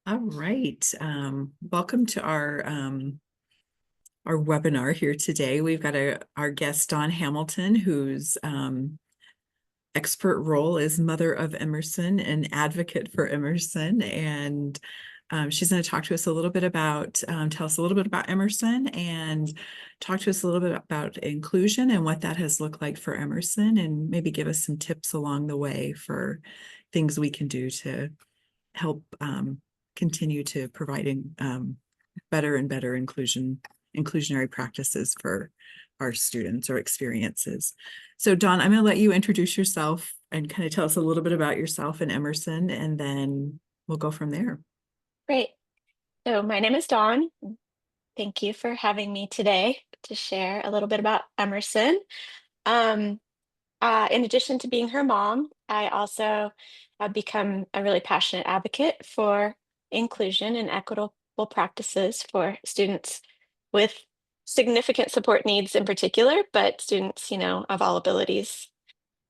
All right. Welcome to our webinar here today. We've got our guest, Sawn Hamilton, whose expert role is mother of Emerson and advocate for Emerson. And she's going to talk to us a little bit about, tell us a little bit about Emerson and talk to us a little bit about inclusion and what that has looked like for Emerson, and maybe give us some tips along the way for things we can do to help continue to providing better and better inclusionary practices for our students or experiences. So Dawn, I'm going to let you introduce yourself and kind of tell us a little bit about yourself and Emerson, and then we'll go from there. Great. So my name is Dawn. Thank you for having me today to share a little bit about Emerson. Um, in addition to being her mom, I also have become a really passionate advocate for inclusion and equitable practices for students with significant support needs in particular, but students, of all abilities.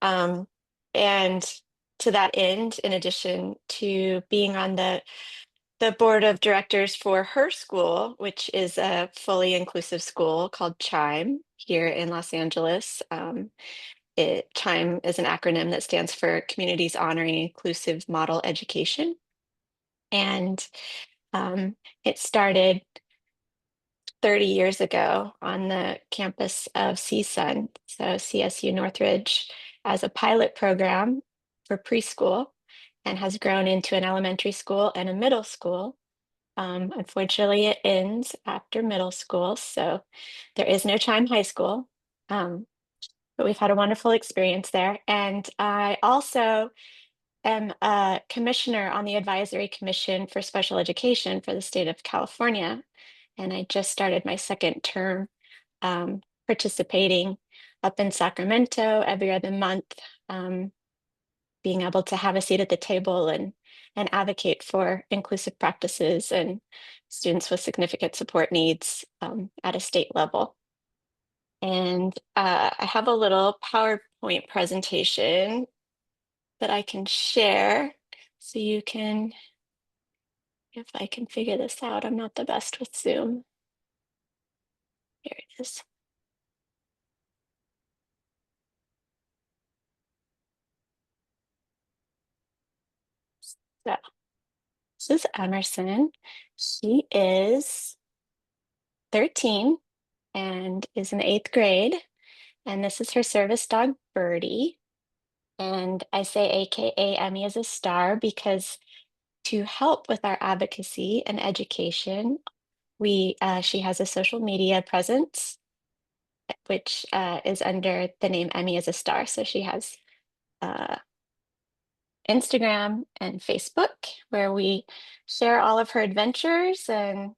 Um, and to that end, in addition to being on the board of directors for her school, which is a fully inclusive school called CHIME here in Los Angeles. CHIME is an acronym that stands for Communities Honoring Inclusive Model Education. And um, it started 30 years ago on the campus of CSUN, so CSU Northridge, as a pilot program for preschool, and has grown into an elementary school and a middle school. Unfortunately, it ends after middle school, so there is no Chime High School. But we've had a wonderful experience there. And I also am a commissioner on the Advisory Commission for Special Education for the state of California. And I just started my second term participating up in Sacramento every other month, being able to have a seat at the table and advocate for inclusive practices and students with significant support needs at a state level. And I have a little PowerPoint presentation that I can share so you can, if I can figure this out, I'm not the best with Zoom. Here it is. So this is Emerson. She is 13 and is in 8th grade. And this is her service dog, Birdie. And I say AKA Emmy is a star because to help with our advocacy and education, she has a social media presence, which is under the name Emmy is a star. So she has uh, Instagram and Facebook, where we share all of her adventures and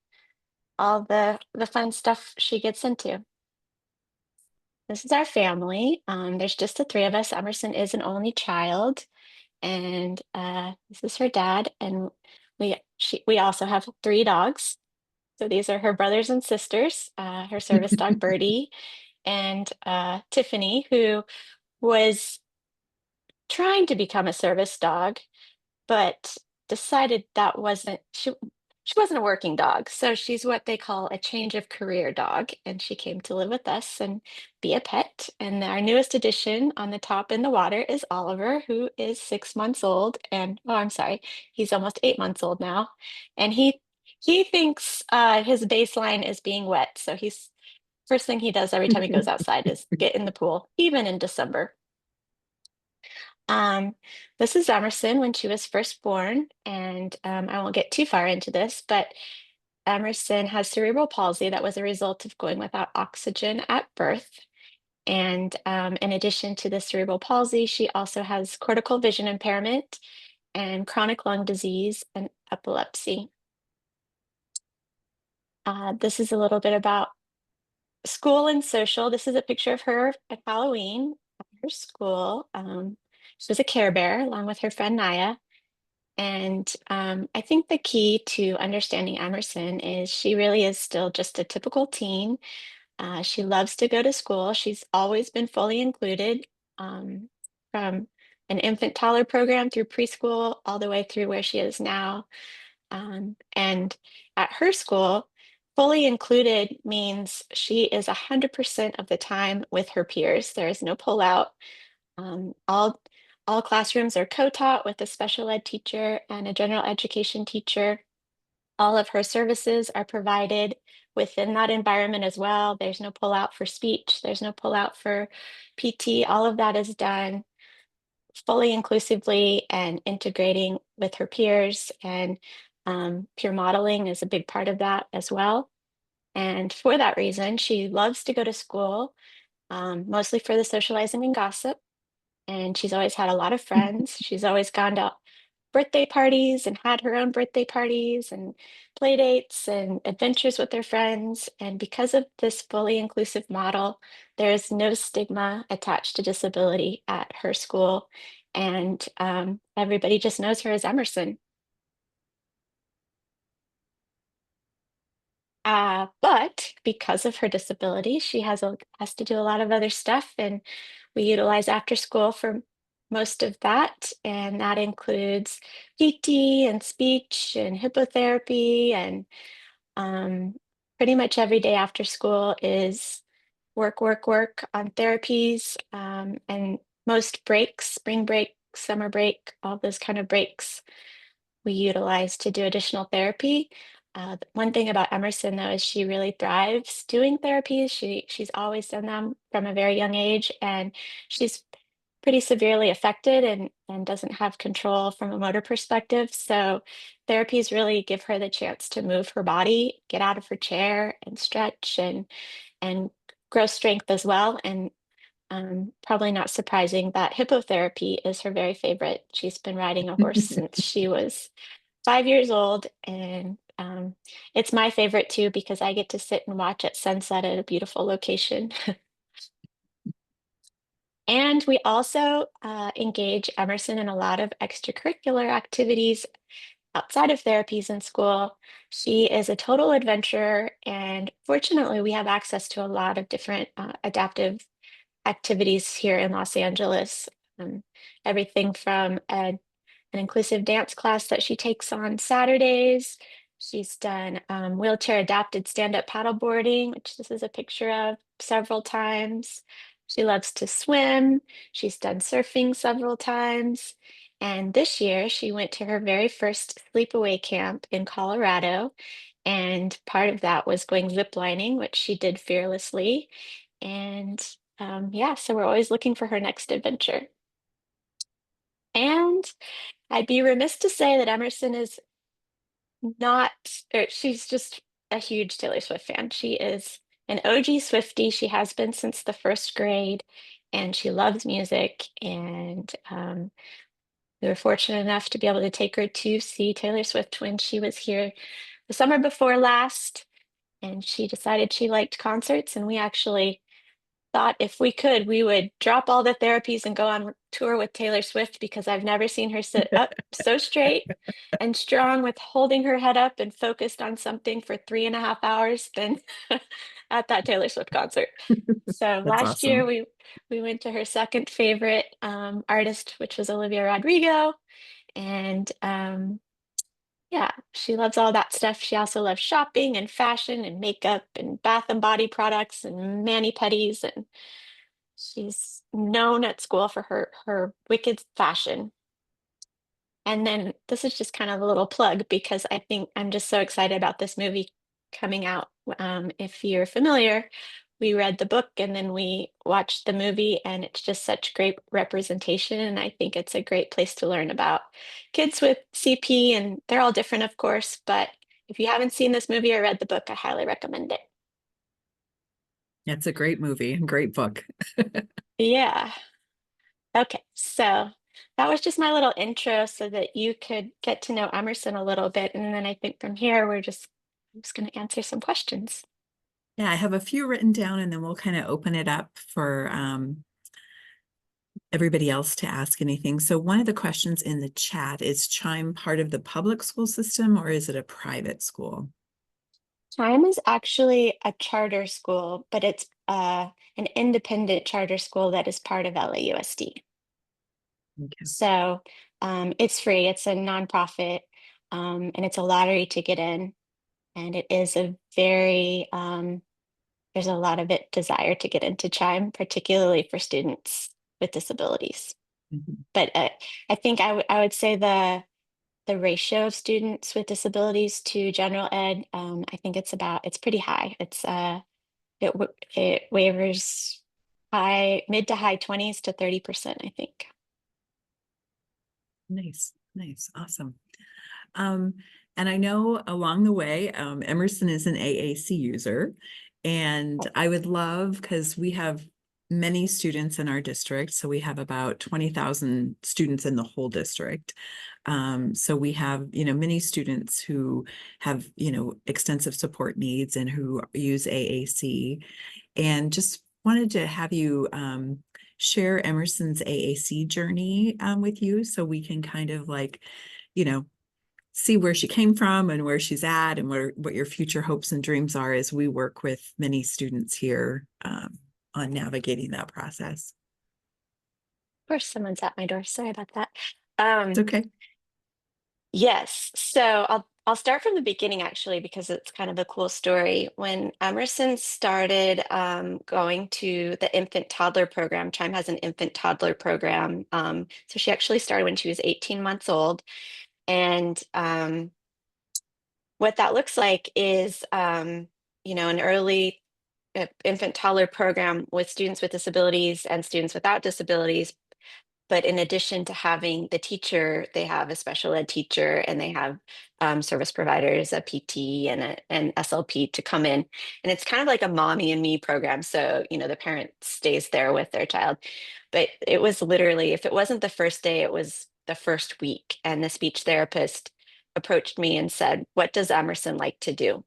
all the fun stuff she gets into. This is our family. There's just the three of us. Emerson is an only child, and this is her dad. And we also have three dogs. So these are her brothers and sisters. Her service dog Birdie, and Tiffany, who was trying to become a service dog, but decided that wasn't she wasn't a working dog. So she's what they call a change of career dog, and she came to live with us and be a pet. And our newest addition on the top in the water is Oliver, who is 6 months old. And oh, I'm sorry, he's almost 8 months old now. And he thinks his baseline is being wet. So he's first thing he does every time he goes outside is get in the pool, even in December. Um, this is Emerson when she was first born, and I won't get too far into this, but Emerson has cerebral palsy that was a result of going without oxygen at birth. And in addition to the cerebral palsy, she also has cortical vision impairment and chronic lung disease and epilepsy. This is a little bit about school and social. This is a picture of her at Halloween at her school. She was a Care Bear along with her friend Naya. And I think the key to understanding Emerson is she really is still just a typical teen. She loves to go to school. She's always been fully included from an infant toddler program through preschool all the way through where she is now. And at her school, fully included means she is 100% of the time with her peers. There is no pullout. Um, all all classrooms are co-taught with a special ed teacher and a general education teacher. All of her services are provided within that environment as well. There's no pullout for speech. There's no pullout for PT. All of that is done fully inclusively and integrating with her peers. And peer modeling is a big part of that as well. And for that reason, she loves to go to school, mostly for the socializing and gossip. And she's always had a lot of friends. She's always gone to birthday parties and had her own birthday parties and play dates and adventures with their friends. And because of this fully inclusive model, there is no stigma attached to disability at her school. And everybody just knows her as Emerson. But because of her disability, she has to do a lot of other stuff, and we utilize after school for most of that, and that includes PT and speech and hippotherapy, and pretty much every day after school is work, work, work on therapies, and most breaks, spring break, summer break, all those kind of breaks we utilize to do additional therapy. One thing about Emerson, though, is she really thrives doing therapies. She's always done them from a very young age, and she's pretty severely affected and doesn't have control from a motor perspective. So therapies really give her the chance to move her body, get out of her chair, and stretch and grow strength as well. And probably not surprising that hippotherapy is her very favorite. She's been riding a horse since she was 5 years old, and it's my favorite too because I get to sit and watch at sunset at a beautiful location. And we also engage Emerson in a lot of extracurricular activities outside of therapies in school. She is a total adventurer, and fortunately, we have access to a lot of different adaptive activities here in Los Angeles. Um, Everything from an inclusive dance class that she takes on Saturdays. She's done wheelchair adapted stand-up paddleboarding, which this is a picture of several times. She loves to swim. She's done surfing several times. And this year she went to her very first sleepaway camp in Colorado. And part of that was going ziplining, which she did fearlessly. And yeah, so we're always looking for her next adventure. And I'd be remiss to say that Emerson is not, or she's just a huge Taylor Swift fan. She is an OG Swiftie. She has been since the first grade, and she loves music. And we were fortunate enough to be able to take her to see Taylor Swift when she was here the summer before last. And she decided she liked concerts, and we actually thought if we could, we would drop all the therapies and go on tour with Taylor Swift because I've never seen her sit up so straight and strong with holding her head up and focused on something for 3.5 hours than at that Taylor Swift concert. So That's last year awesome. we went to her second favorite artist, which was Olivia Rodrigo, and yeah, she loves all that stuff. She also loves shopping and fashion and makeup and bath and body products and mani-pedis, and she's known at school for her wicked fashion. And then this is just kind of a little plug because I think I'm just so excited about this movie coming out. If you're familiar, we read the book and then we watched the movie, and it's just such great representation. And I think it's a great place to learn about kids with CP, and they're all different, of course. But if you haven't seen this movie or read the book, I highly recommend it. It's a great movie, great book. Yeah. Okay, so that was just my little intro so that you could get to know Emerson a little bit. And then I think from here, I'm just going to answer some questions. Yeah, I have a few written down and then we'll kind of open it up for everybody else to ask anything. So one of the questions in the chat is Chime part of the public school system or is it a private school? Chime is actually a charter school, but it's an independent charter school that is part of LAUSD. Okay. So it's free, it's a nonprofit. and it's a lottery to get in. And it is a very, there's a lot of it desire to get into Chime, particularly for students with disabilities. Mhm. But I think I would say the ratio of students with disabilities to general ed, I think it's pretty high. It wavers mid to high 20s to 30%, I think. Nice, nice, awesome. Um, and I know along the way, Emerson is an AAC user, and I would love, because we have many students in our district, so we have about 20,000 students in the whole district. So we have, many students who have, extensive support needs and who use AAC, and just wanted to have you share Emerson's AAC journey with you, so we can kind of like, you know, see where she came from and where she's at, and what your future hopes and dreams are as we work with many students here on navigating that process. Of course, someone's at my door. Sorry about that. It's Um, okay. yes, so I'll start from the beginning actually because it's kind of a cool story. When Emerson started going to the infant toddler program, Chime has an infant toddler program. So she actually started when she was 18 months old, and what that looks like is an early infant toddler program with students with disabilities and students without disabilities. But in addition to having the teacher, they have a special ed teacher, and they have service providers, a PT and an SLP to come in. And it's kind of like a mommy and me program. So, the parent stays there with their child. But it was literally, if it wasn't the first day, it was the first week. And the speech therapist approached me and said, "What does Emerson like to do?"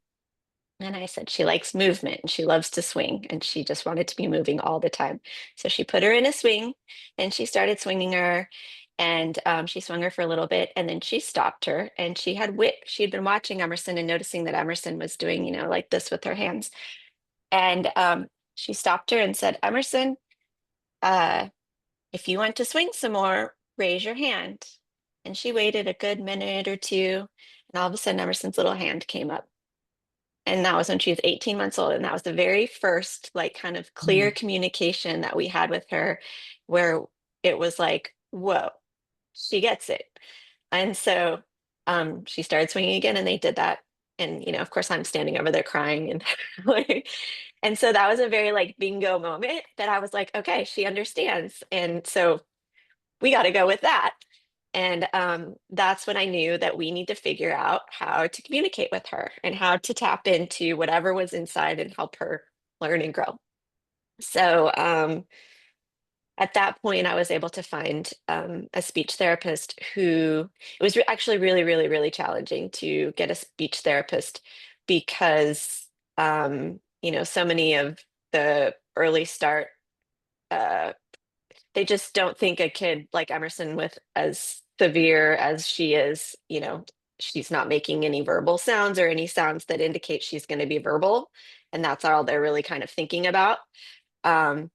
And I said, "She likes movement and she loves to swing, and she just wanted to be moving all the time." So she put her in a swing and she started swinging her, and she swung her for a little bit, and then she stopped her, and she had been watching Emerson and noticing that Emerson was doing, like this with her hands. And she stopped her and said, "Emerson, uh, if you want to swing some more, raise your hand." And she waited a good minute or two, and all of a sudden Emerson's little hand came up. And that was when she was 18 months old. And that was the very first, like, kind of clear Mm. communication that we had with her, where it was like, whoa, she gets it. And so she started swinging again, and they did that. And, of course, I'm standing over there crying. And, like, and so that was a very, like, bingo moment that I was like, okay, she understands. And so we got to go with that. And that's when I knew that we need to figure out how to communicate with her and how to tap into whatever was inside and help her learn and grow. So at that point, I was able to find a speech therapist who it was actually really, really, really challenging to get a speech therapist because, so many of the early start uh, they just don't think a kid like Emerson with as severe as she is, she's not making any verbal sounds or any sounds that indicate she's going to be verbal. And that's all they're really kind of thinking about. Um,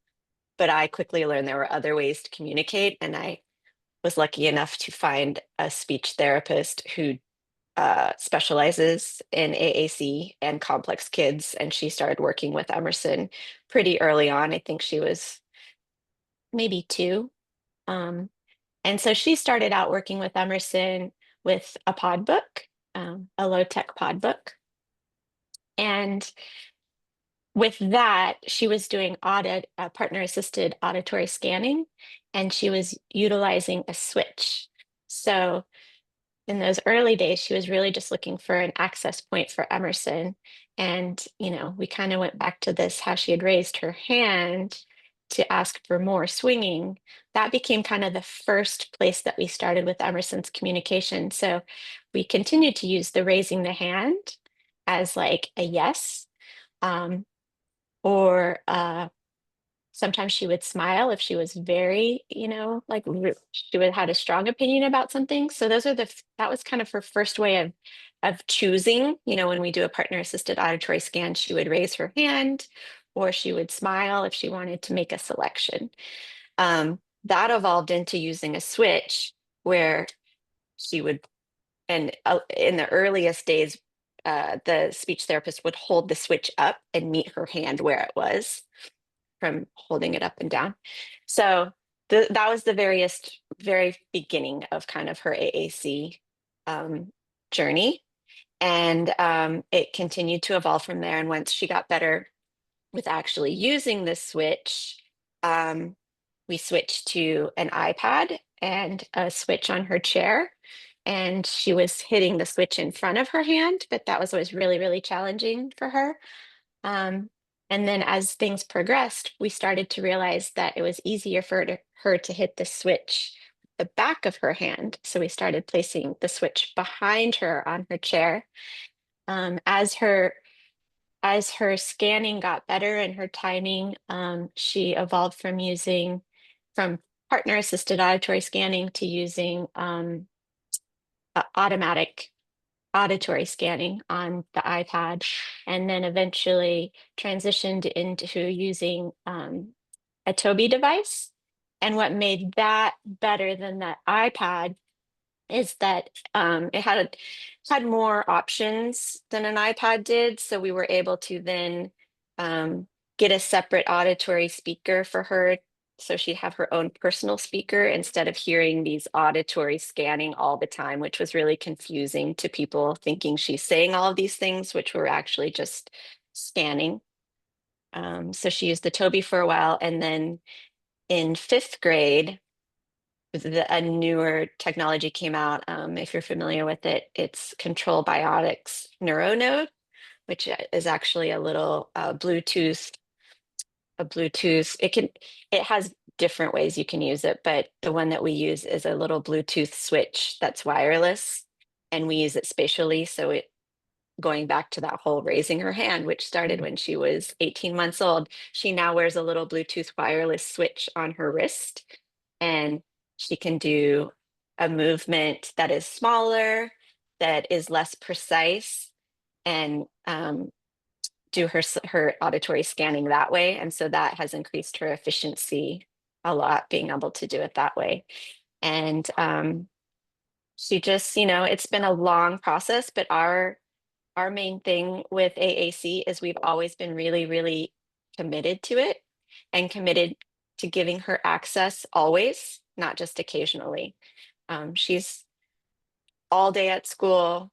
but I quickly learned there were other ways to communicate. And I was lucky enough to find a speech therapist who specializes in AAC and complex kids. And she started working with Emerson pretty early on. I think she was maybe two. Um, And so she started out working with Emerson with a pod book, a low tech pod book. And with that, she was doing partner assisted auditory scanning, and she was utilizing a switch. So in those early days, she was really just looking for an access point for Emerson. And, we kind of went back to this how she had raised her hand to ask for more swinging. That became kind of the first place that we started with Emerson's communication. So we continued to use the raising the hand as like a yes, um, or sometimes she would smile if she was very, like she would had a strong opinion about something. So that was kind of her first way of choosing. When we do a partner assisted auditory scan, she would raise her hand or she would smile if she wanted to make a selection. That evolved into using a switch where she would and in the earliest days, the speech therapist would hold the switch up and meet her hand where it was from holding it up and down. So that was the very beginning of kind of her AAC journey. And it continued to evolve from there. And once she got better with actually using the switch, um, we switched to an iPad and a switch on her chair. And she was hitting the switch in front of her hand, but that was always really, really challenging for her. Um, and then as things progressed, we started to realize that it was easier for her to hit the switch with the back of her hand. So we started placing the switch behind her on her chair. As her scanning got better and her timing, she evolved from partner assisted auditory scanning to using automatic auditory scanning on the iPad, and then eventually transitioned into using a Tobii device. And what made that better than the iPad is that it had more options than an iPad did. So we were able to then get a separate auditory speaker for her. So she'd have her own personal speaker instead of hearing these auditory scanning all the time, which was really confusing to people thinking she's saying all of these things, which were actually just scanning. So she used the Tobii for a while. And then in fifth grade, a newer technology came out. If you're familiar with it, it's Control Biotics NeuroNode, which is actually a little Bluetooth. It has different ways you can use it, but the one that we use is a little Bluetooth switch that's wireless, and we use it spatially. So going back to that whole raising her hand, which started when she was 18 months old, she now wears a little Bluetooth wireless switch on her wrist, and she can do a movement that is smaller, that is less precise, and do her auditory scanning that way. And so that has increased her efficiency a lot, being able to do it that way. And she just, it's been a long process, but our main thing with AAC is we've always been really, really committed to it and committed to giving her access always, not just occasionally. She's all day at school,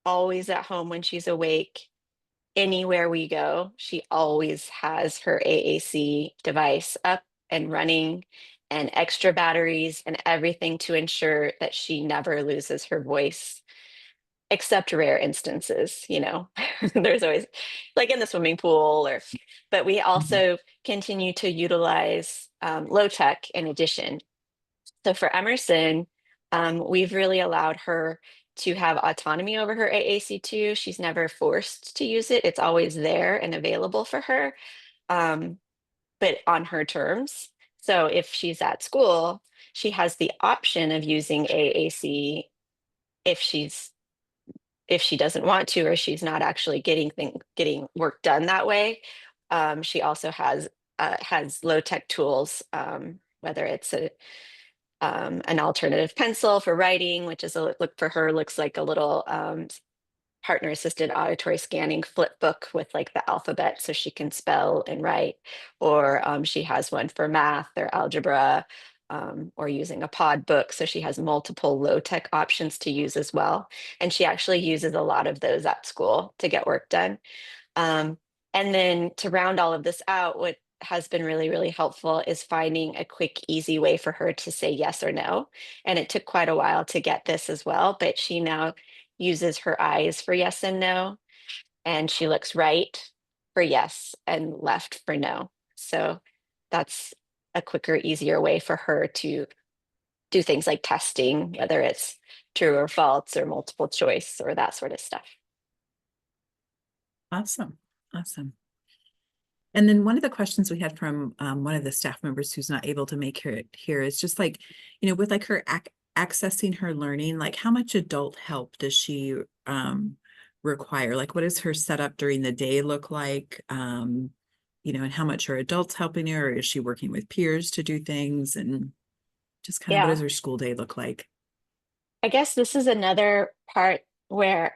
always at home when she's awake. Anywhere we go, she always has her AAC device up and running, and extra batteries and everything to ensure that she never loses her voice, except rare instances, there's always like in the swimming pool but we Mhm. also continue to utilize low tech in addition. So for Emerson, we've really allowed her to have autonomy over her AAC2. She's never forced to use it. It's always there and available for her, um, but on her terms. So if she's at school, she has the option of using AAC if she doesn't want to, or she's not actually getting work done that way. She also has low tech tools, whether it's an alternative pencil for writing, which is looks like a little partner assisted auditory scanning flip book with like the alphabet so she can spell and write, or she has one for math or algebra, or using a pod book. So she has multiple low tech options to use as well. And she actually uses a lot of those at school to get work done. Um, and then to round all of this out, what has been really, really helpful is finding a quick, easy way for her to say yes or no. And it took quite a while to get this as well, but she now uses her eyes for yes and no, and she looks right for yes and left for no. So that's a quicker, easier way for her to do things like testing, whether it's true or false or multiple choice or that sort of stuff. Awesome. Awesome. And then one of the questions we had from one of the staff members who's not able to make it here is just like, with like her accessing her learning, like how much adult help does she require? Like what does her setup during the day look like? And how much are adults helping her, or is she working with peers to do things? And just kind of what does Yeah. her school day look like? I guess this is another part where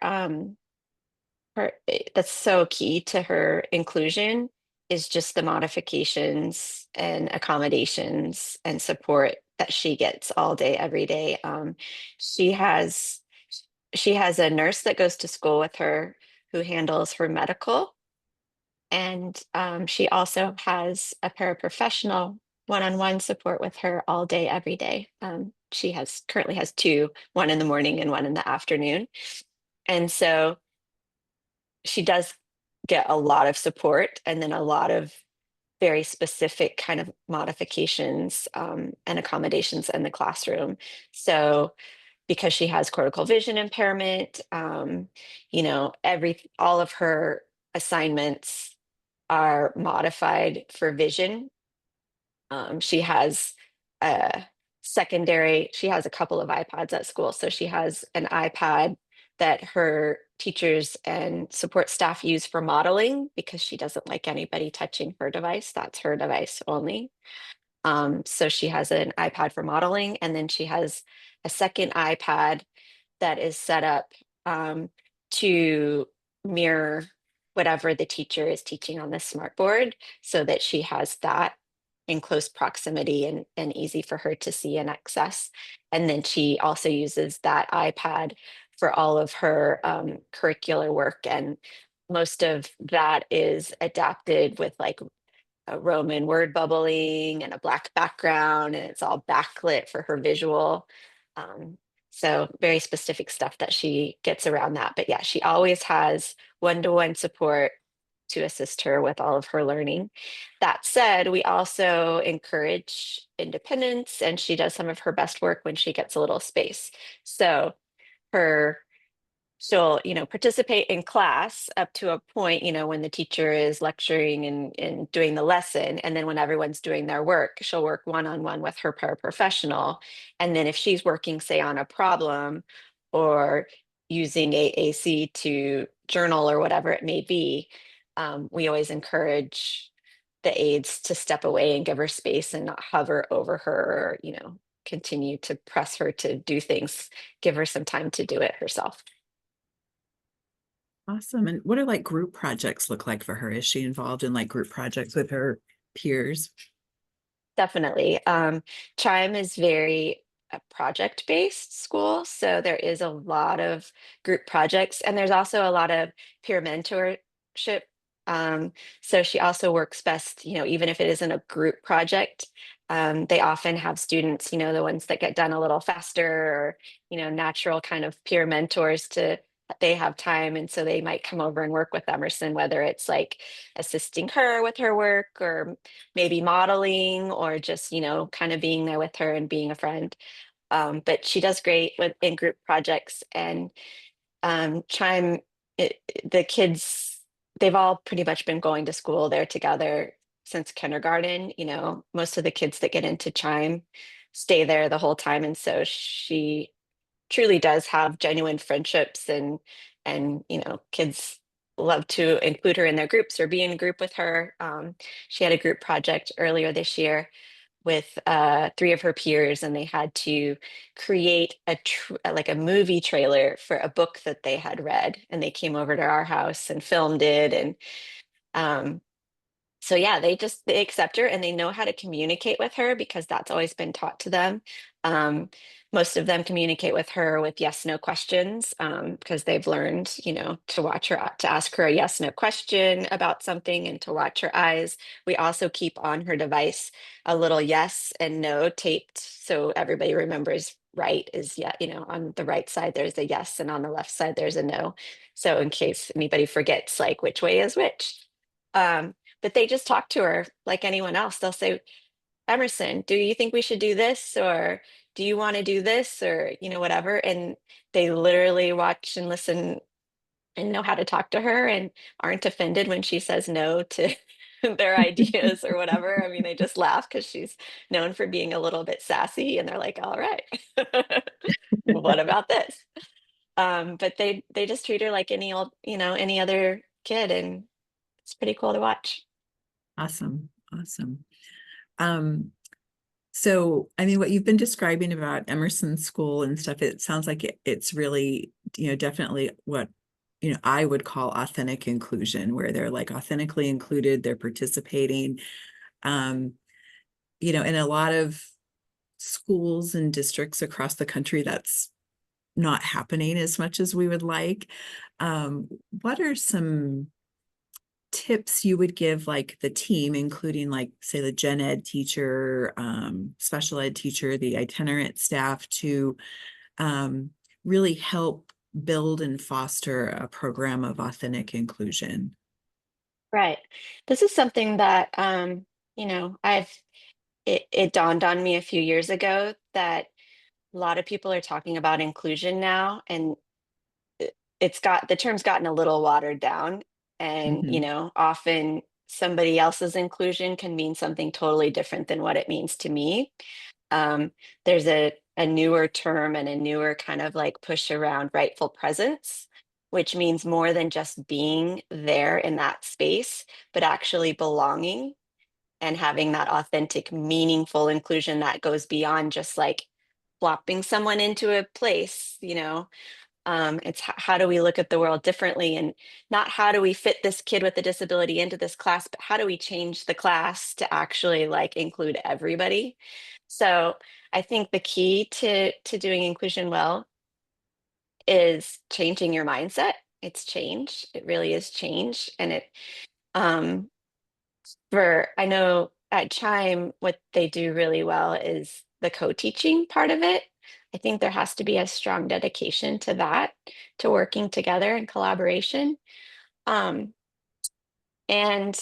that's so key to her inclusion is just the modifications and accommodations and support that she gets all day, every day. She has she has a nurse that goes to school with her who handles her medical, and she also has a paraprofessional one-on-one support with her all day, every day. She has currently has two, one in the morning and one in the afternoon. And so she does get a lot of support and then a lot of very specific kind of modifications and accommodations in the classroom. So because she has cortical vision impairment, all of her assignments are modified for vision. She has a she has a couple of iPads at school. So she has an iPad that her teachers and support staff use for modeling because she doesn't like anybody touching her device. That's her device only. So she has an iPad for modeling, and then she has a second iPad that is set up to mirror whatever the teacher is teaching on the smartboard so that she has that in close proximity and easy for her to see and access. And then she also uses that iPad for all of her curricular work. And most of that is adapted with like a Roman word bubbling and a black background, and it's all backlit for her visual. Um, so very specific stuff that she gets around that. But yeah, she always has one-to-one support to assist her with all of her learning. That said, we also encourage independence, and she does some of her best work when she gets a little space. So her she'll participate in class up to a point, when the teacher is lecturing and doing the lesson, and then when everyone's doing their work, she'll work one-on-one with her paraprofessional. And then if she's working, say, on a problem or using AAC to journal or whatever it may be, we always encourage the aides to step away and give her space and not hover over her, or continue to press her to do things, give her some time to do it herself. Awesome. And what do like group projects look like for her? Is she involved in like group projects with her peers? Definitely. Chime is very project-based school, so there is a lot of group projects, and there's also a lot of peer mentorship. So she also works best, even if it isn't a group project. They often have students, the ones that get done a little faster, or natural kind of peer mentors to they have time, and so they might come over and work with Emerson, whether it's like assisting her with her work or maybe modeling or just, kind of being there with her and being a friend. But she does great in group projects, and Chime, the kids, they've all pretty much been going to school there together since kindergarten. Most of the kids that get into Chime stay there the whole time. And so she truly does have genuine friendships, and kids love to include her in their groups or be in a group with her. She had a group project earlier this year with three of her peers, and they had to create like a movie trailer for a book that they had read, and they came over to our house and filmed it. And um, so yeah, they accept her and they know how to communicate with her because that's always been taught to them. Um, Most of them communicate with her with yes, no questions, because they've learned, to watch her, to ask her a yes, no question about something and to watch her eyes. We also keep on her device a little yes and no taped so everybody remembers right is yeah, on the right side there's a yes and on the left side there's a no. So in case anybody forgets like which way is which. But they just talk to her like anyone else. They'll say, Emerson, do you think we should do this? Or do you want to do this? Or, whatever. And they literally watch and listen and know how to talk to her and aren't offended when she says no to their ideas or whatever. I mean, they just laugh because she's known for being a little bit sassy, and they're like, all right, what about this? But they just treat her like any other kid, and it's pretty cool to watch. Awesome. Awesome. Um, So, I mean, what you've been describing about Emerson School and stuff, it sounds like it's really, definitely what, I would call authentic inclusion, where they're like authentically included, they're participating. Um, in a lot of schools and districts across the country, that's not happening as much as we would like. What are some tips you would give like the team, including like say the gen ed teacher, special ed teacher, the itinerant staff to really help build and foster a program of authentic inclusion? Right. This is something that I've it dawned on me a few years ago that a lot of people are talking about inclusion now, and it's got the term's gotten a little watered down, and Mhm. often somebody else's inclusion can mean something totally different than what it means to me. There's a newer term and a newer kind of like push around rightful presence, which means more than just being there in that space, but actually belonging and having that authentic, meaningful inclusion that goes beyond just like plopping someone into a place, it's how do we look at the world differently, and not how do we fit this kid with a disability into this class, but how do we change the class to actually like include everybody. So I think the key to doing inclusion well is changing your mindset. It's change. It really is change. And um I know at Chime, what they do really well is the co-teaching part of it. I think there has to be a strong dedication to that, to working together in collaboration. Um, and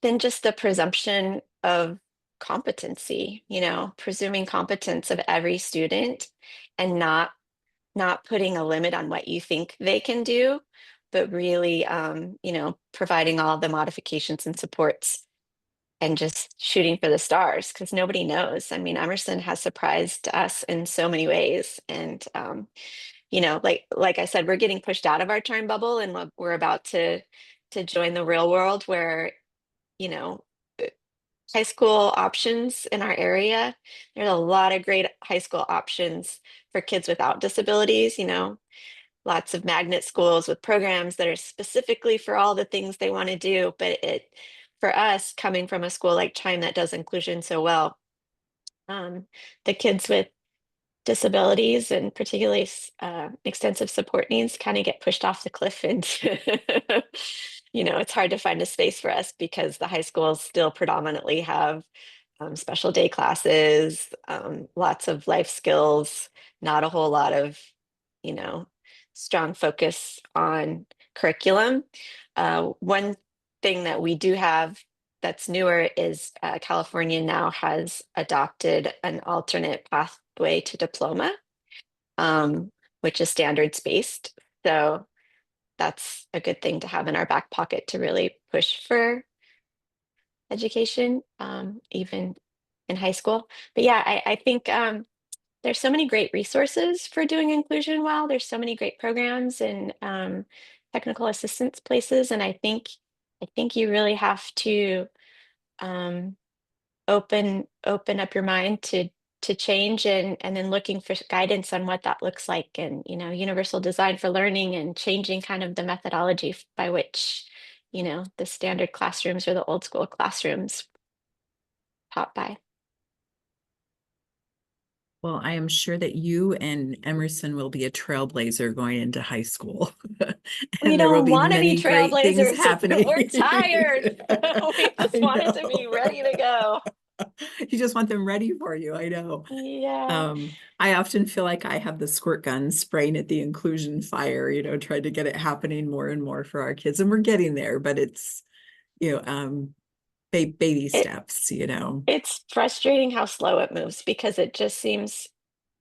then just the presumption of competency, presuming competence of every student and not putting a limit on what you think they can do, but really providing all the modifications and supports and just shooting for the stars because nobody knows. I mean, Emerson has surprised us in so many ways, and like I said, we're getting pushed out of our time bubble, and we're about to join the real world where you know uh, high school options in our area. There's a lot of great high school options for kids without disabilities. Lots of magnet schools with programs that are specifically for all the things they want to do. But for us, coming from a school like Chime that does inclusion so well, um, the kids with disabilities and particularly extensive support needs kind of get pushed off the cliff, and it's hard to find a space for us because the high schools still predominantly have special day classes, lots of life skills, not a whole lot of, you know, strong focus on curriculum. One thing that we do have that's newer is California now has adopted an alternate pathway to diploma, which is standards based. So that's a good thing to have in our back pocket to really push for education, even in high school. But yeah, I think there's so many great resources for doing inclusion well. There's so many great programs and technical assistance places, and I think you really have to um, open up your mind to change, and then looking for guidance on what that looks like, and universal design for learning and changing kind of the methodology by which the standard classrooms or the old school classrooms taught by. Well, I am sure that you and Emerson will be a trailblazer going into high school. We And there will don't be want to be many great things trailblazers. happening. We're tired. We just I want it to be know. ready to go. You just want them ready for you. I know. Yeah. I often feel like I have the squirt gun spraying at the inclusion fire, trying to get it happening more and more for our kids. And we're getting there, but it's, you know, um, baby It steps. it's frustrating how slow it moves because it just seems,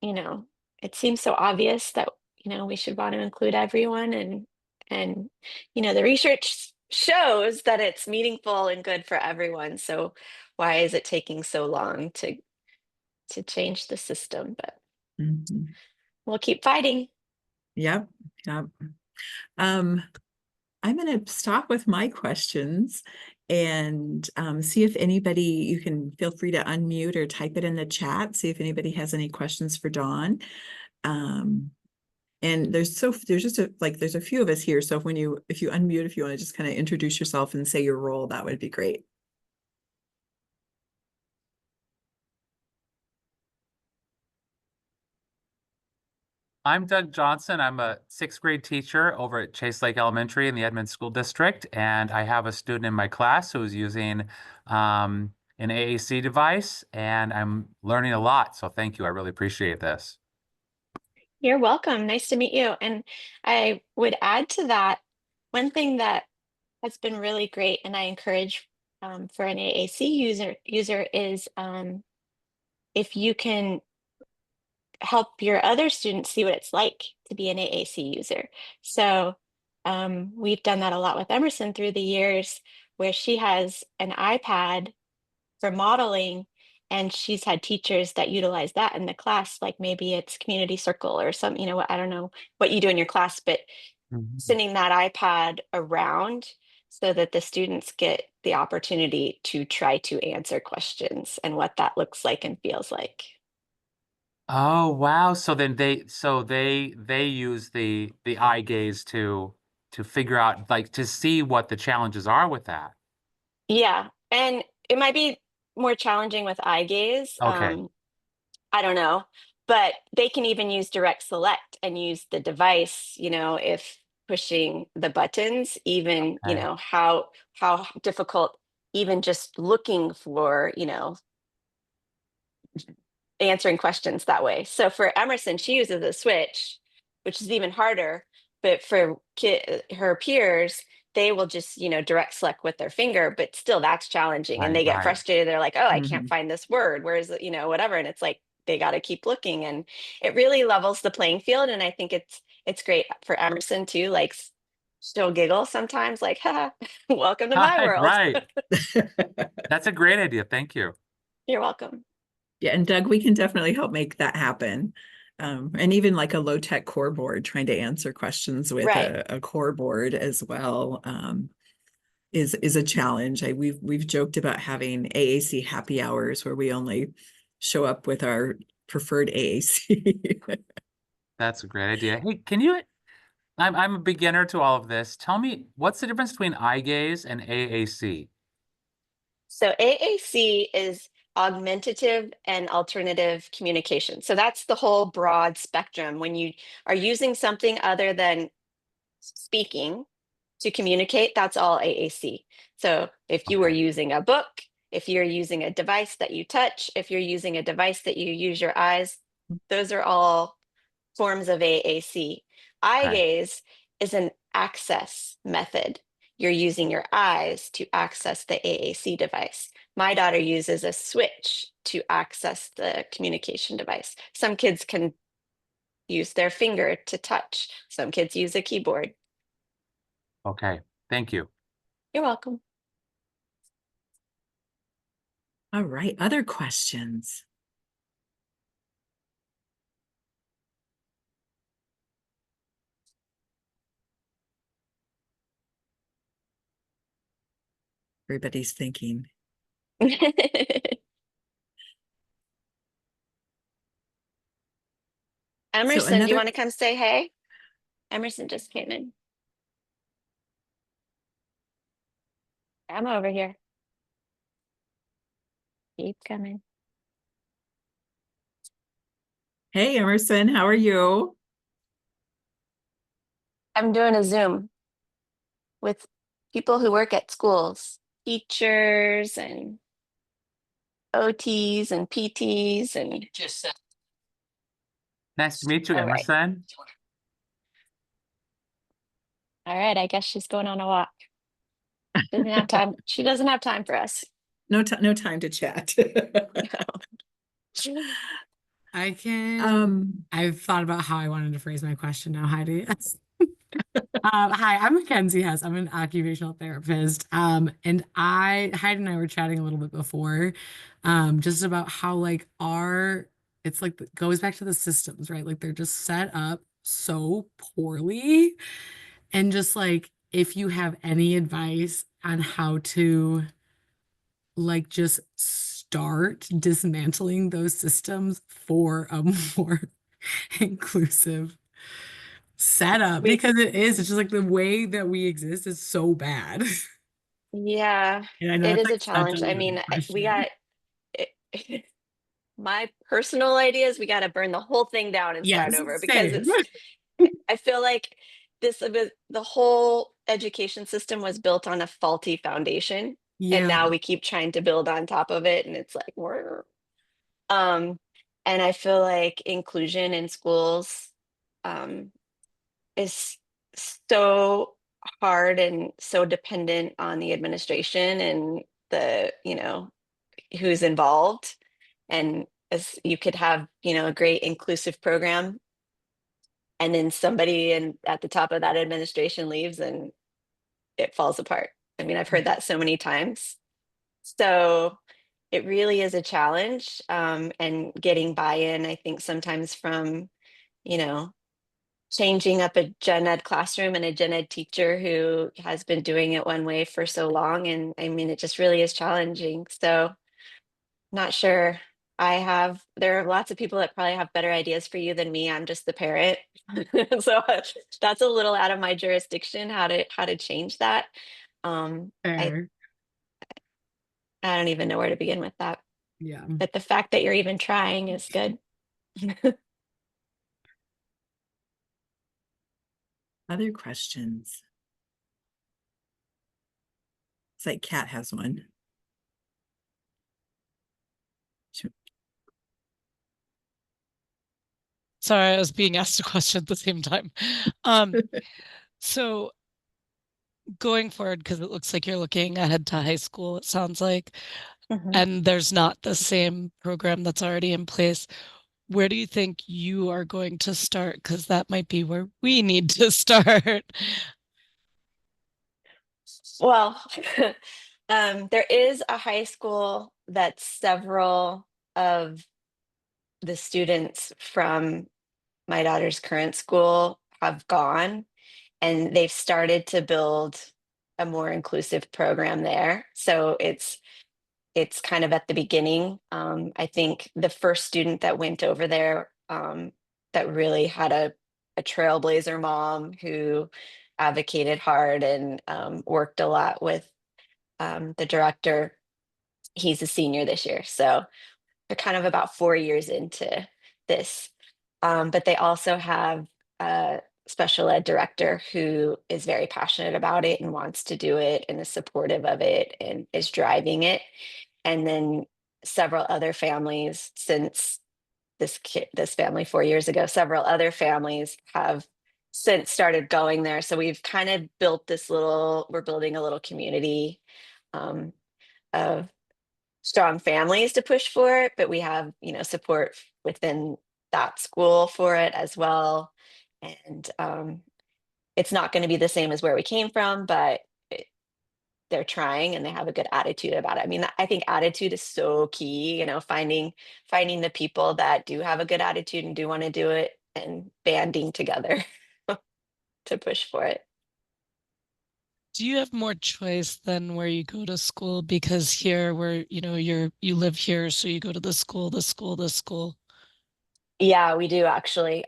you know, it seems so obvious that, we should want to include everyone, and the research shows that it's meaningful and good for everyone. So why is it taking so long to change the system? But Mhm. we'll keep fighting. Yep. Yep. Um, I'm going to stop with my questions and see if anybody, you can feel free to unmute or type it in the chat, see if anybody has any questions for Dawn. And there's just there's a few of us here. So if you unmute, if you want to just kind of introduce yourself and say your role, that would be great. I'm Doug Johnson. I'm a sixth grade teacher over at Chase Lake Elementary in the Edmonds School District, and I have a student in my class who's using an AAC device, and I'm learning a lot. So thank you. I really appreciate this. You're welcome. Nice to meet you. And I would add to that, one thing that has been really great, and I encourage for an AAC user is if you can help your other students see what it's like to be an AAC user. So we've done that a lot with Emerson through the years, where she has an iPad for modeling, and she's had teachers that utilize that in the class, like maybe it's community circle or some, I don't know what you do in your class, but sending that iPad around so that the students get the opportunity to try to answer questions and what that looks like and feels like. Oh, wow. So then they use the eye gaze to figure out, like, to see what the challenges are with that. Yeah, and it might be more challenging with eye gaze. Okay. I don't know, but they can even use direct select and use the device, if pushing the buttons, even, Okay. how difficult even just looking for, answering questions that way. So for Emerson, she uses a switch, which is even harder. But for her peers, they will just, direct select with their finger, but still that's challenging. And Right, they get right. frustrated. They're like, oh, I can't Mhm. find this word. Where is it, whatever. And it's like they got to keep looking. And it really levels the playing field. And I think it's great for Emerson too. Like she'll giggle sometimes, like, haha, welcome to my Right, world. right. That's a great idea. Thank you. You're welcome. Yeah, and Doug, we can definitely help make that happen. And even like a low-tech core board, trying to answer questions with Right. a core board as well, is a challenge. We've joked about having AAC happy hours where we only show up with our preferred AAC. That's a great idea. Hey, I'm a beginner to all of this. Tell me, what's the difference between eye gaze and AAC? So AAC is augmentative and alternative communication. So that's the whole broad spectrum. When you are using something other than speaking to communicate, that's all AAC. So if you were Okay. using a book, if you're using a device that you touch, if you're using a device that you use your eyes, those are all forms of AAC. Eye Okay. gaze is an access method. You're using your eyes to access the AAC device. My daughter uses a switch to access the communication device. Some kids can use their finger to touch. Some kids use a keyboard. Okay. Thank you. You're welcome. All right, other questions? Everybody's thinking. So Emerson, do you another, want to come say hey? Emerson just came in. I'm over here. Keep coming. hey Emerson, how are you? I'm doing a Zoom with people who work at schools, teachers and OTs and PTs and Nice to meet you, all right. Emerson. All right, I guess she's going on a walk. Doesn't have time. She doesn't have time for us. No time to chat. I can. I've thought about how I wanted to phrase my question now, Heidi. Hi, I'm Mackenzie Hess. I'm an occupational therapist. And Heidi and I were chatting a little bit before, just about how like it's like goes back to the systems, right? Like they're just set up so poorly. And just like if you have any advice on how to like just start dismantling those systems for a more inclusive setup, We, because it's just like the way that we exist is so bad. yeah, And I know it it's is a like such a challenge. I loaded mean, we question. got my personal idea is we got to burn the whole thing down and start Yes, over because same. I feel like the whole education system was built on a faulty foundation, and Yeah. now we keep trying to build on top of it, and it's like we're um, and I feel like inclusion in schools um is so hard and so dependent on the administration and the, who's involved. And as you could have, a great inclusive program, and then somebody at the top of that administration leaves and it falls apart. I mean, I've heard that so many times. So it really is a challenge. And getting buy-in, I think sometimes from, you know, changing up a gen ed classroom and a gen ed teacher who has been doing it one way for so long. And I mean, it just really is challenging. So not sure. There are lots of people that probably have better ideas for you than me. I'm just the parent. So that's a little out of my jurisdiction, how to change that. I Fair. I don't even know where to begin with that. Yeah. But the fact that you're even trying is good. Other questions? It's like Kat has one. Sorry, I was being asked a question at the same time. So going forward, because it looks like you're looking ahead to high school, it sounds like, Mhm. and there's not the same program that's already in place. Where do you think you are going to start? Because that might be where we need to start. Well, there is a high school that several of the students from my daughter's current school have gone, and they've started to build a more inclusive program there. So it's kind of at the beginning. I think the first student that went over there, that really had a trailblazer mom who advocated hard and worked a lot with the director. He's a senior this year, so they're kind of about 4 years into this. But they also have a special ed director who is very passionate about it and wants to do it and is supportive of it and is driving it. And then several other families since this family 4 years ago, several other families have since started going there. So we've kind of we're building a little community um, of strong families to push for it, but we have, support within that school for it as well. And it's not going to be the same as where we came from, but they're trying and they have a good attitude about it. I mean, I think attitude is so key, finding the people that do have a good attitude and do want to do it and banding together to push for it. Do you have more choice than where you go to school? Because here where, you live here, so you go to the school, the school, the school. Yeah, we do actually.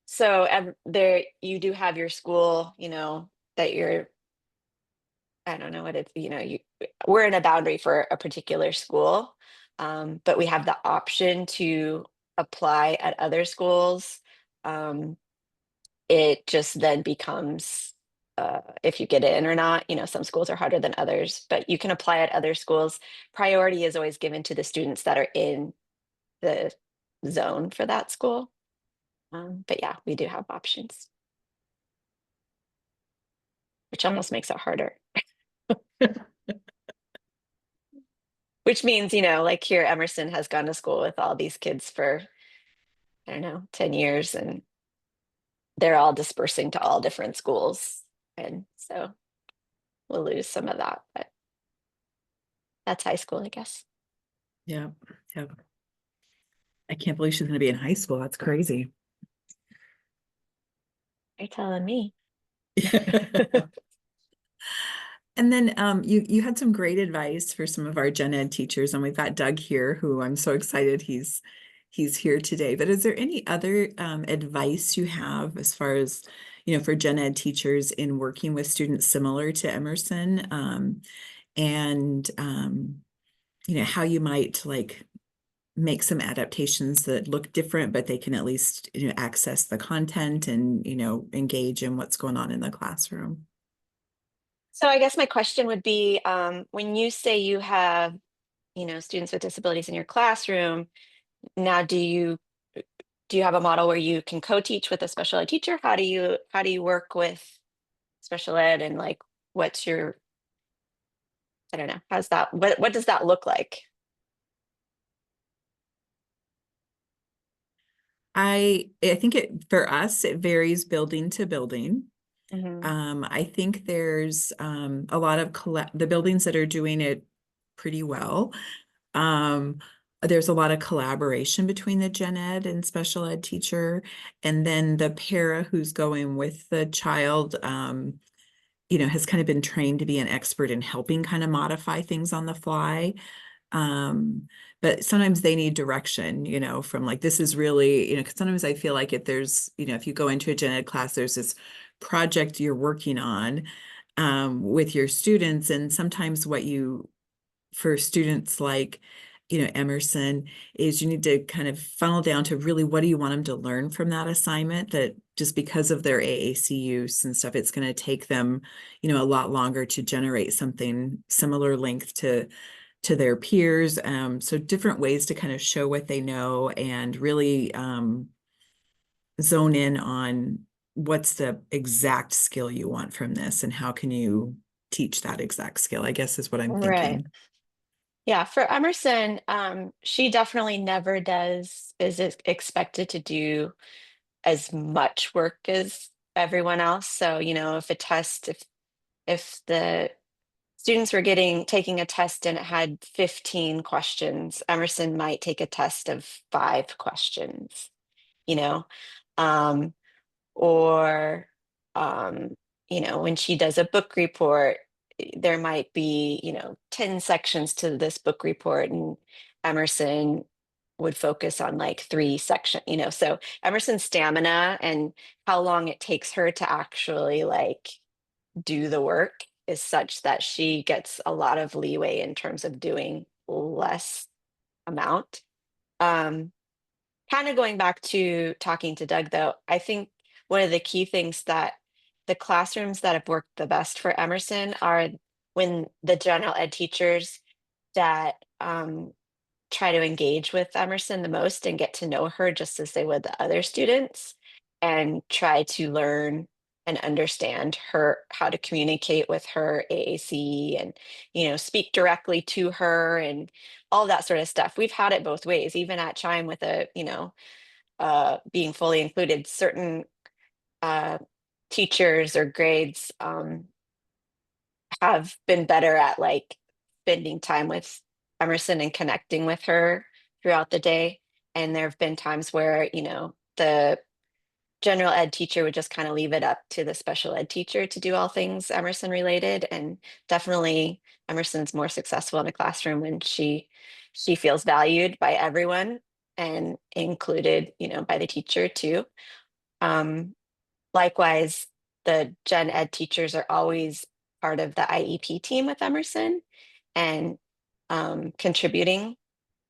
So there you do have your school, that you're, I don't know what it's, we're in a boundary for a particular school, but we have the option to apply at other schools. Um, it just then becomes if you get in or not. Some schools are harder than others, but you can apply at other schools. Priority is always given to the students that are in the zone for that school. But yeah, we do have options, which almost makes it harder. Which means, like here, Emerson has gone to school with all these kids for, I don't know, 10 years, and they're all dispersing to all different schools. And so we'll lose some of that, but that's high school, I guess. Yeah. Yeah. I can't believe she's going to be in high school. That's crazy. You're telling me. And then you had some great advice for some of our gen ed teachers, and we've got Doug here, who I'm so excited he's here today. But is there any other advice you have as far as, for gen ed teachers in working with students similar to Emerson, and how you might like make some adaptations that look different, but they can at least access the content and engage in what's going on in the classroom? So I guess my question would be, when you say you have, students with disabilities in your classroom, now do you have a model where you can co-teach with a special ed teacher? How do you work with special ed, and like what's your, I don't know, how's that, what does that look like? I think for us, it varies building to building. I think there's a lot of the buildings that are doing it pretty well. There's a lot of collaboration between the gen ed and special ed teacher, and then the para who's going with the child, has kind of been trained to be an expert in helping kind of modify things on the fly. But sometimes they need direction, from like, this is really, because sometimes I feel like there's, if you go into a gen ed class, there's this project you're working on with your students. And sometimes for students like, Emerson, is you need to kind of funnel down to really what do you want them to learn from that assignment, that just because of their AAC use and stuff, it's going to take them, a lot longer to generate something similar length to their peers. So different ways to kind of show what they know and really zone in on what's the exact skill you want from this and how can you teach that exact skill, I guess is what I'm Right. thinking. Yeah, for Emerson, she definitely never is expected to do as much work as everyone else. So, if the students were taking a test and it had 15 questions, Emerson might take a test of 5 questions, you know, um, or, when she does a book report, there might be, 10 sections to this book report, and Emerson would focus on like 3 sections, so Emerson's stamina and how long it takes her to actually like do the work is such that she gets a lot of leeway in terms of doing less amount. Um, Kind of going back to talking to Doug, though, I think one of the key things that the classrooms that have worked the best for Emerson are when the general ed teachers that try to engage with Emerson the most and get to know her just as they would the other students, and try to learn and understand her, how to communicate with her AAC, and speak directly to her and all that sort of stuff. We've had it both ways, even at Chime with being fully included. Certain uh, teachers or grades have been better at like spending time with Emerson and connecting with her throughout the day. And there have been times where, the general ed teacher would just kind of leave it up to the special ed teacher to do all things Emerson related. And definitely Emerson's more successful in a classroom when she feels valued by everyone and included, by the teacher too. Likewise, the gen ed teachers are always part of the IEP team with Emerson, and contributing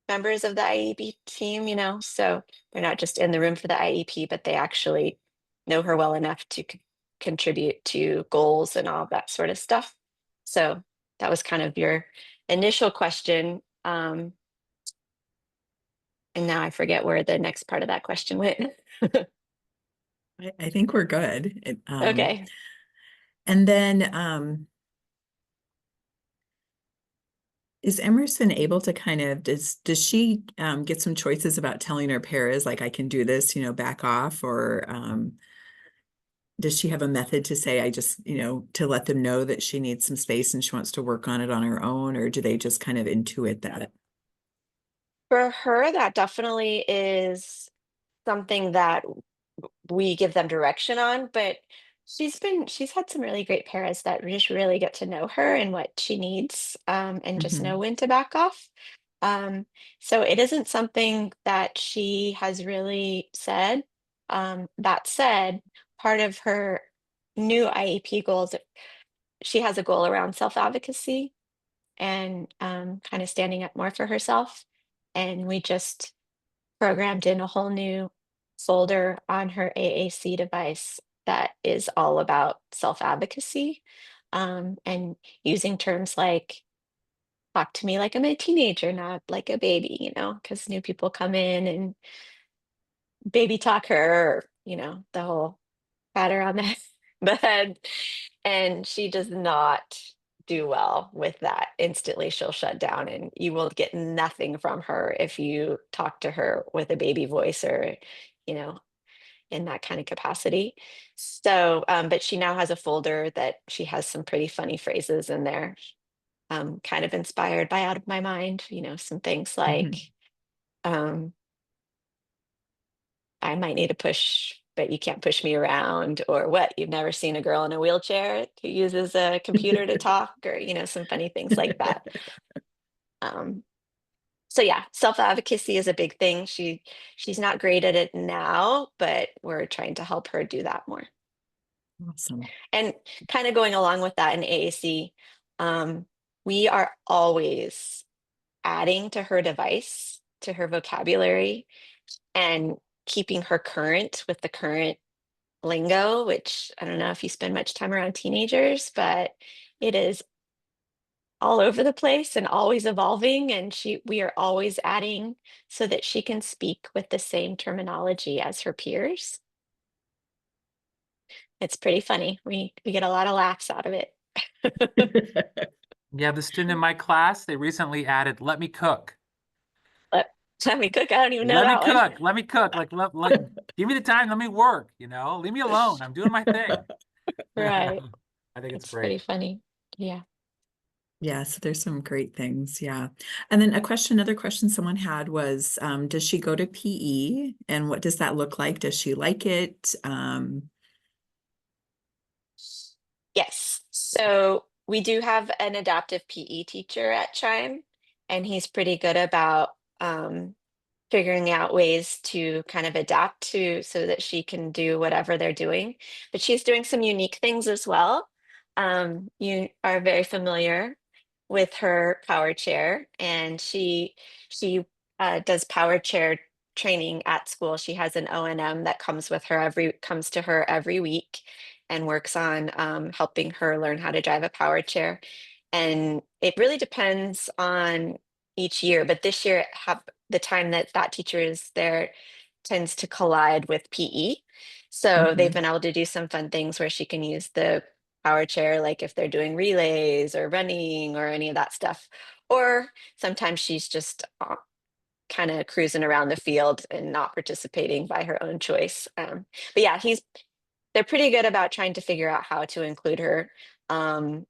members of the IEP team, so they're not just in the room for the IEP, but they actually know her well enough to contribute to goals and all that sort of stuff. So that was kind of your initial question. And now I forget where the next part of that question went. I think we're good. Okay. And then is Emerson able to kind of, does she get some choices about telling her paras, like, I can do this, back off, or does she have a method to say, I just, to let them know that she needs some space and she wants to work on it on her own, or do they just kind of intuit that? For her, that definitely is something that we give them direction on, but She's had some really great paras that just really get to know her and what she needs, and just know Mhm. when to back off. Um, so it isn't something that she has really said. That said, part of her new IEP goals, she has a goal around self-advocacy and kind of standing up more for herself. And we just programmed in a whole new folder on her AAC device that is all about self-advocacy, and using terms like talk to me like I'm a teenager, not like a baby, because new people come in and baby talk her, or, the whole pat her on the the head. And she does not do well with that. Instantly, she'll shut down, and you will get nothing from her if you talk to her with a baby voice or, you know, in that kind of capacity. So, but she now has a folder that she has some pretty funny phrases in there, kind of inspired by Out of My Mind, some things like, Mhm. um, I might need a push, but you can't push me around, or what? You've never seen a girl in a wheelchair who uses a computer to talk, or, some funny things like that. Um, so yeah, self-advocacy is a big thing. She's not great at it now, but we're trying to help her do that more. Awesome. And kind of going along with that in AAC, we are always adding to her device, to her vocabulary, and keeping her current with the current lingo, which I don't know if you spend much time around teenagers, but it is all over the place and always evolving. And we are always adding so that she can speak with the same terminology as her peers. It's pretty funny. We get a lot of laughs out of it. Yeah, the student in my class, they recently added, let me cook. Let me cook. I don't even know Let me that one. cook. Let me cook. Give me the time. Let me work, leave me alone. I'm doing my thing. Right. I think it's It's pretty great. funny. Yeah. Yeah, so there's some great things. Yeah. And then another question someone had was, does she go to PE and what does that look like? Does she like it? Yes. So we do have an adaptive PE teacher at Chime, and he's pretty good about figuring out ways to kind of adapt to so that she can do whatever they're doing. But she's doing some unique things as well. You are very familiar with her power chair, and she does power chair training at school. She has an O&M that comes to her every week and works on helping her learn how to drive a power chair. And it really depends on each year, but this year the time that teacher is there tends to collide with PE. So they've Mhm. been able to do some fun things where she can use the power chair, like if they're doing relays or running or any of that stuff. Or sometimes she's just kind of cruising around the field and not participating by her own choice. But yeah, they're pretty good about trying to figure out how to include her. And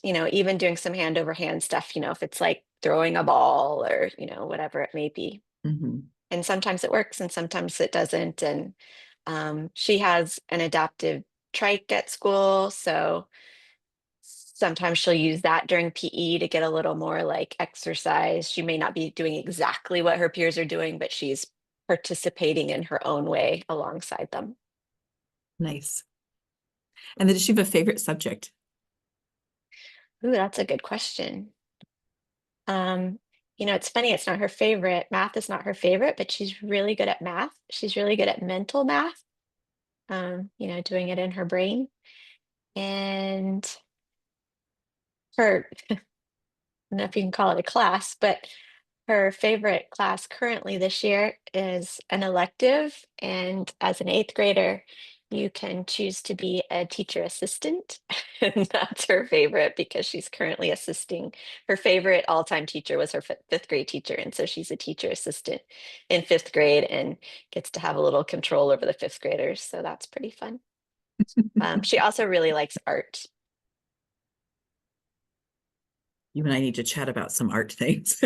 even doing some hand over hand stuff, if it's like throwing a ball or whatever it may be. Mhm. And sometimes it works and sometimes it doesn't. And she has an adaptive trike at school, so sometimes she'll use that during PE to get a little more like exercise. She may not be doing exactly what her peers are doing, but she's participating in her own way alongside them. Nice. And then does she have a favorite subject? Ooh, that's a good question. Um, it's funny, it's not her favorite. Math is not her favorite, but she's really good at math. She's really good at mental math, doing it in her brain. And her, I don't know if you can call it a class, but her favorite class currently this year is an elective. And as an eighth grader, you can choose to be a teacher assistant. And that's her favorite because she's currently assisting. Her favorite all-time teacher was her fifth grade teacher. And so she's a teacher assistant in fifth grade and gets to have a little control over the fifth graders. So that's pretty fun. She also really likes art. You and I need to chat about some art things.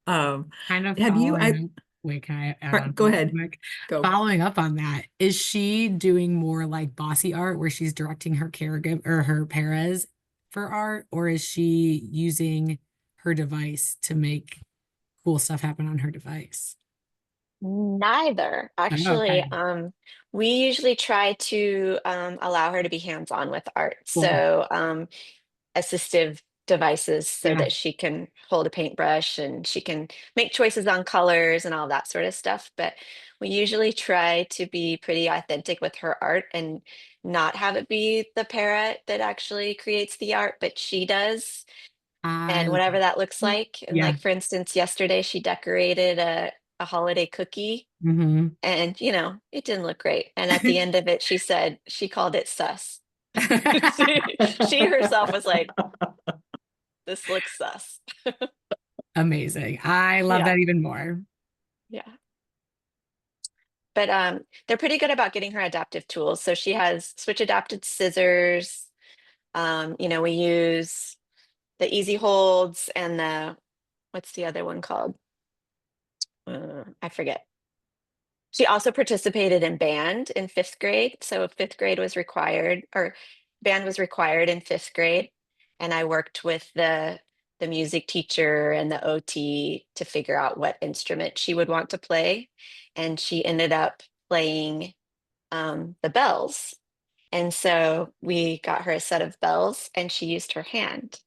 Um, Kind of have you, following wait, can I add on to Go that ahead. quick? Go. Following up on that, is she doing more like bossy art where she's directing her caregiver or her paras for art, or is she using her device to make cool stuff happen on her device? Neither, Oh, actually. okay, We usually try to allow her to be hands-on with art. cool. So assistive devices so Yeah. that she can hold a paintbrush and she can make choices on colors and all that sort of stuff. But we usually try to be pretty authentic with her art and not have it be the parrot that actually creates the art, but she does. I And whatever that looks love- like. And yeah. like for instance, yesterday she decorated a holiday cookie Mm-hmm. and it didn't look great. And at the end of it, she said she called it sus. She herself was like, this looks sus. Amazing. I love Yeah, that even more. yeah. But they're pretty good about getting her adaptive tools. So she has switch adapted scissors. We use the easy holds and what's the other one called? I forget. She also participated in band in fifth grade. So fifth grade was required, or band was required in fifth grade. And I worked with the music teacher and the OT to figure out what instrument she would want to play. And she ended up playing the bells. And so we got her a set of bells and she used her hand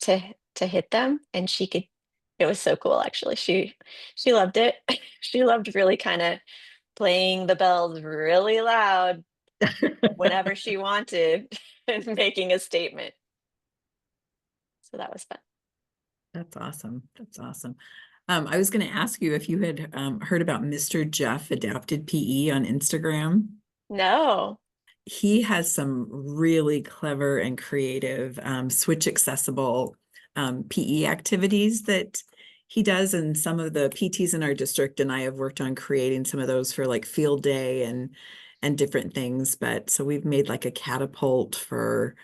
to hit them and she could. It was so cool actually. She loved it. She loved really kind of playing the bells really loud whenever she wanted and making a statement. So that was fun. That's awesome. That's awesome. I was going to ask you if you had heard about Mr. Jeff Adapted PE on Instagram. No. He has some really clever and creative switch accessible PE activities that he does, and some of the PTs in our district and I have worked on creating some of those for like field day and different things. But so we've made like a catapult for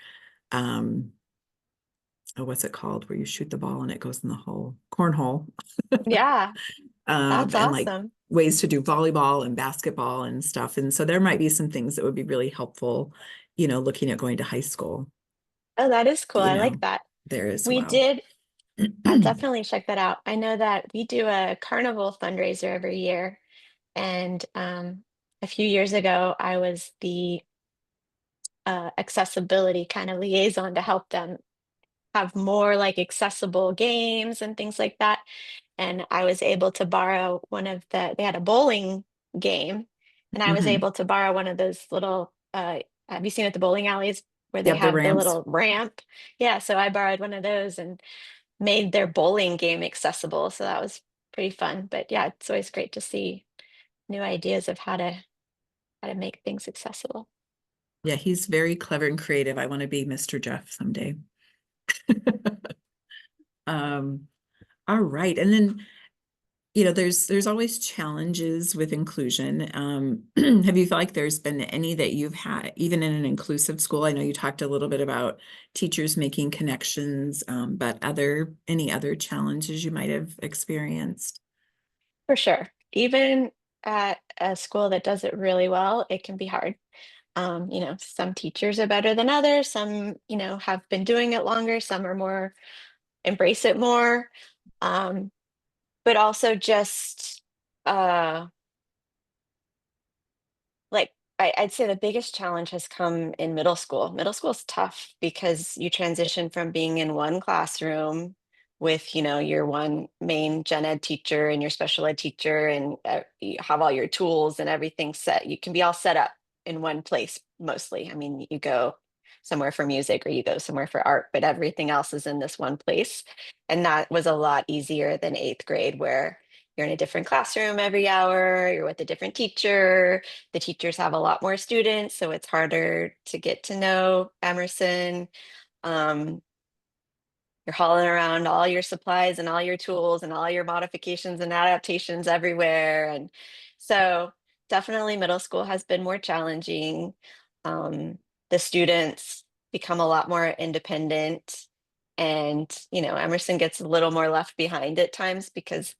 what's it called, where you shoot the ball and it goes in the hole, cornhole. Yeah, that's And like awesome. ways to do volleyball and basketball and stuff. And so there might be some things that would be really helpful, looking at going to high school, Oh, that is cool. I like that. there as We well. did. I'll definitely check that out. I know that we do a carnival fundraiser every year. And a few years ago, I was the accessibility kind of liaison to help them have more like accessible games and things like that. And I was able to borrow they had a bowling game, and I was Mhm. able to borrow one of those little, have you seen at the bowling alleys where they Yep, the have the ramps. little ramp? Yeah, so I borrowed one of those and made their bowling game accessible. So that was pretty fun. But yeah, it's always great to see new ideas of how to make things accessible. Yeah, he's very clever and creative. I want to be Mr. Jeff someday. Um, all right. And then, there's always challenges with inclusion. Have you felt like there's been any that you've had, even in an inclusive school? I know you talked a little bit about teachers making connections, but any other challenges you might have experienced? For sure. Even at a school that does it really well, it can be hard. Some teachers are better than others. Some, have been doing it longer. Some are more embrace it more. Um, but also just uh, like I'd say the biggest challenge has come in middle school. Middle school is tough because you transition from being in one classroom with, your one main gen ed teacher and your special ed teacher, and you have all your tools and everything set. You can be all set up in one place mostly. I mean, you go somewhere for music or you go somewhere for art, but everything else is in this one place. And that was a lot easier than eighth grade, where you're in a different classroom every hour, you're with a different teacher, the teachers have a lot more students, so it's harder to get to know Emerson. Um, you're hauling around all your supplies and all your tools and all your modifications and adaptations everywhere. And so definitely middle school has been more challenging. The students become a lot more independent. And, Emerson gets a little more left behind at times because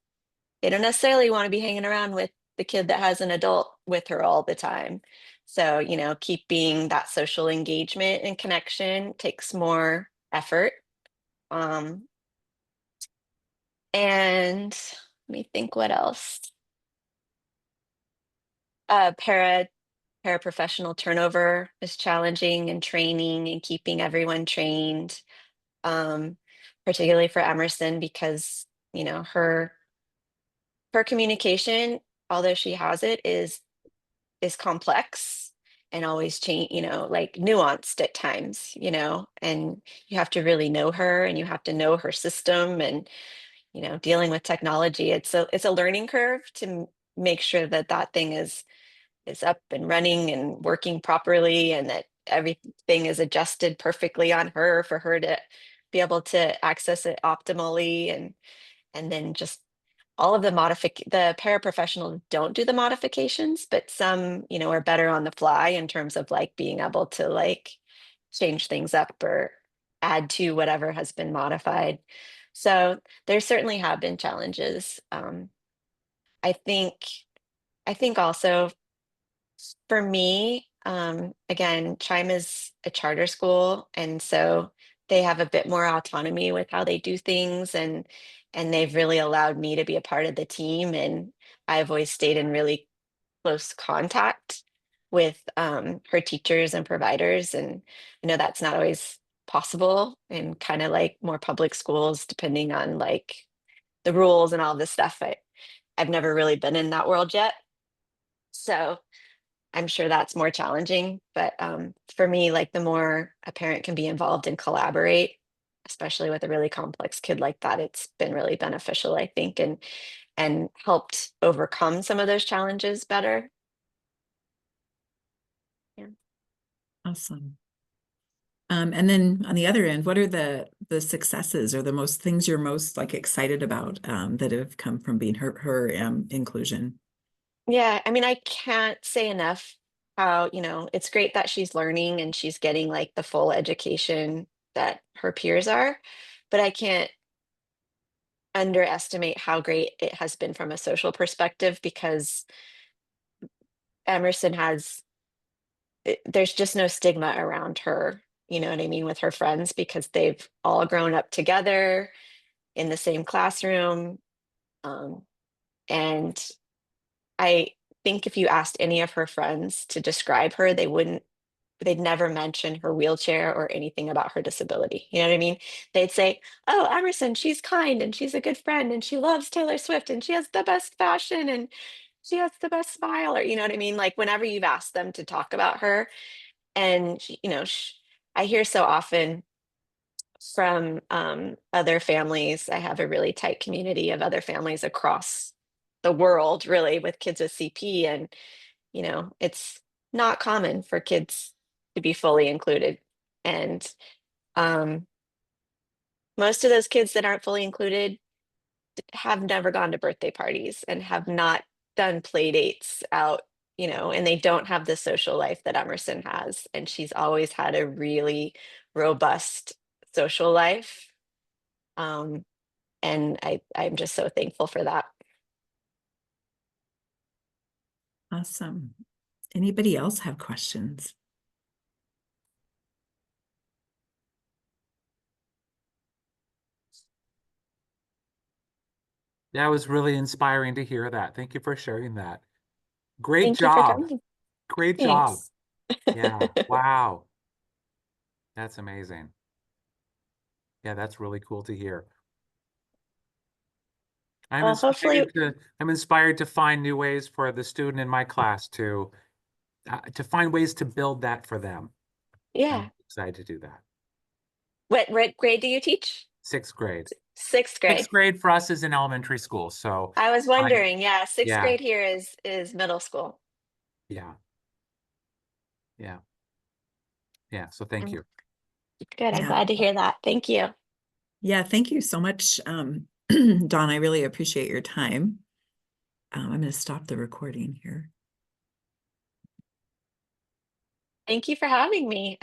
they don't necessarily want to be hanging around with the kid that has an adult with her all the time. So, you know, keeping that social engagement and connection takes more effort. And let me think what else. Paraprofessional turnover is challenging, and training and keeping everyone trained, particularly for Emerson, because, you know, her communication, although she has it, is complex and always change, you know, like nuanced at times, you know, and you have to really know her, and you have to know her system, and, you know, dealing with technology, it's a learning curve to make sure that that thing is up and running and working properly, and that everything is adjusted perfectly on her for her to be able to access it optimally. And then just all of the paraprofessionals don't do the modifications, but some, you know, are better on the fly in terms of like being able to like change things up or add to whatever has been modified. So there certainly have been challenges. I think also for me, again, Chime is a charter school, and so they have a bit more autonomy with how they do things, and they've really allowed me to be a part of the team, and I've always stayed in really close contact with her teachers and providers, and I know that's not always possible in kind of like more public schools, depending on like the rules and all this stuff. I've never really been in that world yet, so I'm sure that's more challenging, but for me, like the more a parent can be involved and collaborate, especially with a really complex kid like that, it's been really beneficial, I think, and helped overcome some of those challenges better. Yeah. Awesome. And then on the other end, what are the successes or the most things you're most like excited about that have come from being her inclusion? Yeah, I mean, I can't say enough how, you know, it's great that she's learning and she's getting like the full education that her peers are, but I can't underestimate how great it has been from a social perspective, because Emerson there's just no stigma around her, you know what I mean, with her friends, because they've all grown up together in the same classroom. And I think if you asked any of her friends to describe her, they'd never mention her wheelchair or anything about her disability. You know what I mean? They'd say, "Oh, Emerson, she's kind and she's a good friend and she loves Taylor Swift and she has the best fashion and she has the best smile," or you know what I mean? Like whenever you've asked them to talk about her, and you know, I hear so often from other families. I have a really tight community of other families across the world, really, with kids with CP, and you know, it's not common for kids to be fully included. And um, most of those kids that aren't fully included have never gone to birthday parties and have not done play dates out, you know, and they don't have the social life that Emerson has. And she's always had a really robust social life. And I'm just so thankful for that. Awesome. Anybody else have questions? That was really inspiring to hear that. Thank you for sharing that. Great Thank you for job. coming. Great job. Thanks. Yeah. Wow. That's amazing. Yeah, that's really cool to hear. I'm Well, hopefully, inspired to find new ways for the student in my class to find ways to build that for them. yeah. I'm excited to do that. What grade do you teach? Sixth grade. Sixth grade. Sixth grade for us is in elementary school. So I was wondering, yeah, sixth yeah. grade here is middle school. Yeah. Yeah. Yeah. So thank you. Good. I'm Yeah. glad to hear that. Thank you. Yeah, thank you so much, Dawn. I really appreciate your time. I'm going to stop the recording here. Thank you for having me.